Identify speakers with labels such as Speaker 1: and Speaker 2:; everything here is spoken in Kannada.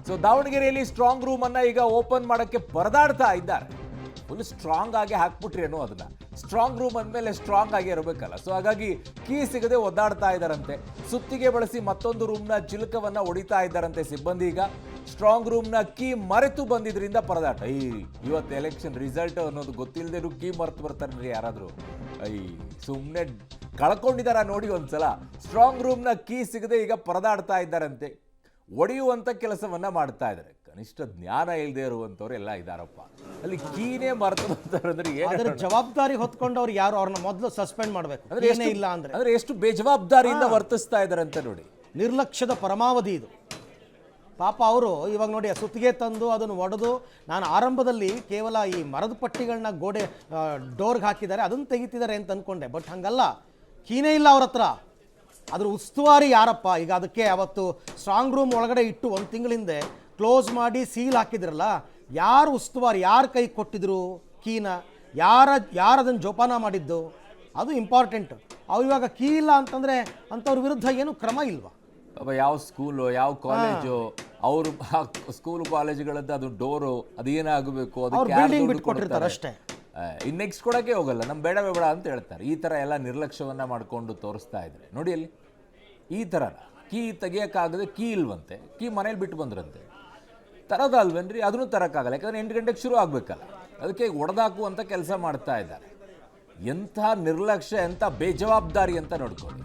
Speaker 1: ಸೊ ದಾವಣಗೆರೆಯಲ್ಲಿ ಸ್ಟ್ರಾಂಗ್ ರೂಮ್ ಅನ್ನ ಈಗ ಓಪನ್ ಮಾಡಕ್ಕೆ ಪರದಾಡ್ತಾ ಇದ್ದಾರೆ. ಫುಲ್ ಸ್ಟ್ರಾಂಗ್ ಆಗಿ ಹಾಕ್ಬಿಟ್ರೇನು ಅದನ್ನ. ಸ್ಟ್ರಾಂಗ್ ರೂಮ್ ಅಂದಮೇಲೆ ಸ್ಟ್ರಾಂಗ್ ಆಗಿ ಇರಬೇಕಲ್ಲ. ಸೊ ಹಾಗಾಗಿ ಕೀ ಸಿಗದೆ ಒದ್ದಾಡ್ತಾ ಇದ್ದಾರಂತೆ. ಸುತ್ತಿಗೆ ಬಳಸಿ ಮತ್ತೊಂದು ರೂಮ್ನ ಚಿಲಕವನ್ನ ಹೊಡಿತಾ ಇದ್ದಾರಂತೆ ಸಿಬ್ಬಂದಿ. ಈಗ ಸ್ಟ್ರಾಂಗ್ ರೂಮ್ನ ಕೀ ಮರೆತು ಬಂದಿದ್ರಿಂದ ಪರದಾಟ. ಇವತ್ತು ಎಲೆಕ್ಷನ್ ರಿಸಲ್ಟ್ ಅನ್ನೋದು ಗೊತ್ತಿಲ್ಲದೇನು ಕೀ ಮರೆತು ಬರ್ತಾರ್ರಿ ಯಾರಾದರೂ. ಸುಮ್ಮನೆ ಕಳ್ಕೊಂಡಿದಾರ ನೋಡಿ ಒಂದ್ಸಲ. ಸ್ಟ್ರಾಂಗ್ ರೂಮ್ನ ಕೀ ಸಿಗದೆ ಈಗ ಪರದಾಡ್ತಾ ಇದ್ದಾರಂತೆ. ಒಡೆಯುವಂತ ಕೆಲಸವನ್ನ ಮಾಡ್ತಾ ಇದ್ದಾರೆ. ಕನಿಷ್ಠ ಜ್ಞಾನ ಇಲ್ಲದೆ ಇರುವಂತವ್ರು ಎಲ್ಲ ಇದಾರಪ್ಪ. ಅಲ್ಲಿ ಕೀನೇ ಮರ್ತಂದ್ರೆ
Speaker 2: ಜವಾಬ್ದಾರಿ ಹೊತ್ಕೊಂಡವ್ರು ಯಾರು ಅವ್ರನ್ನ ಮೊದಲು ಸಸ್ಪೆಂಡ್ ಮಾಡ್ಬೇಕು. ಇಲ್ಲ ಅಂದ್ರೆ
Speaker 1: ಎಷ್ಟು ಬೇಜವಾಬ್ದಾರಿಯಿಂದ ವರ್ತಿಸ್ತಾ ಇದ್ದಾರೆ ಅಂತ ನೋಡಿ.
Speaker 2: ನಿರ್ಲಕ್ಷ್ಯದ ಪರಮಾವಧಿ ಇದು. ಪಾಪ ಅವರು ಇವಾಗ ನೋಡಿ ಸುತ್ತಿಗೆ ತಂದು ಅದನ್ನು ಒಡೆದು, ನಾನು ಆರಂಭದಲ್ಲಿ ಕೇವಲ ಈ ಮರದ ಪಟ್ಟಿಗಳನ್ನ ಗೋಡೆ ಡೋರ್ಗೆ ಹಾಕಿದ್ದಾರೆ ಅದನ್ನು ತೆಗಿತಿದ್ದಾರೆ ಅಂತ ಅಂದ್ಕೊಂಡೆ. ಬಟ್ ಹಂಗಲ್ಲ, ಕೀನೇ ಇಲ್ಲ ಅವ್ರ ಹತ್ರ. ಅದ್ರ ಉಸ್ತುವಾರಿ ಯಾರಪ್ಪ? ಈಗ ಅದಕ್ಕೆ ಅವತ್ತು ಸ್ಟ್ರಾಂಗ್ ರೂಮ್ ಒಳಗಡೆ ಇಟ್ಟು 1 ತಿಂಗಳಿಂದ ಕ್ಲೋಸ್ ಮಾಡಿ ಸೀಲ್ ಹಾಕಿದ್ರಲ್ಲ, ಯಾರು ಉಸ್ತುವಾರಿ, ಯಾರು ಕೈ ಕೊಟ್ಟಿದ್ರು ಕೀನ, ಯಾರದನ್ನು ಜೋಪಾನ ಮಾಡಿದ್ದು, ಅದು ಇಂಪಾರ್ಟೆಂಟ್. ಅವು ಇವಾಗ ಕೀ ಇಲ್ಲ ಅಂತಂದರೆ ಅಂಥವ್ರ ವಿರುದ್ಧ ಏನು ಕ್ರಮ ಇಲ್ವಾ?
Speaker 1: ಯಾವ ಸ್ಕೂಲು ಯಾವ ಕಾಲೇಜು, ಅವರು ಸ್ಕೂಲ್ ಕಾಲೇಜುಗಳದ್ದು ಅದು ಡೋರು ಅದೇನಾಗಬೇಕು,
Speaker 2: ಬಿಲ್ಡಿಂಗ್ ಬಿಟ್ಕೊಟ್ಟಿರ್ತಾರೆ ಅಷ್ಟೇ.
Speaker 1: ಇನ್ನು ನೆಕ್ಸ್ಟ್ ಕೊಡೋಕ್ಕೆ ಹೋಗಲ್ಲ, ನಮ್ಮ ಬೇಡ ಬೇಡ ಅಂತ ಹೇಳ್ತಾರೆ. ಈ ಥರ ಎಲ್ಲ ನಿರ್ಲಕ್ಷ್ಯವನ್ನ ಮಾಡಿಕೊಂಡು ತೋರಿಸ್ತಾ ಇದ್ದಾರೆ ನೋಡಿ. ಅಲ್ಲಿ ಈ ಥರ ಕೀ ತೆಗಿಯೋಕ್ಕಾಗದೆ, ಕೀ ಇಲ್ವಂತೆ, ಕೀ ಮನೇಲಿ ಬಿಟ್ಟು ಬಂದ್ರಂತೆ. ತರೋದಲ್ವೇನ್ರಿ? ಅದನ್ನು ತರೋಕ್ಕಾಗಲ್ಲ, ಯಾಕಂದರೆ 8 ಗಂಟೆಗೆ ಶುರು ಆಗಬೇಕಲ್ಲ. ಅದಕ್ಕೆ ಒಡೆದಾಕುವಂಥ ಕೆಲಸ ಮಾಡ್ತಾ ಇದ್ದಾರೆ. ಎಂಥ ನಿರ್ಲಕ್ಷ್ಯ, ಎಂಥ ಬೇಜವಾಬ್ದಾರಿ ಅಂತ ನೋಡ್ಕೊಳ್ಳಿ.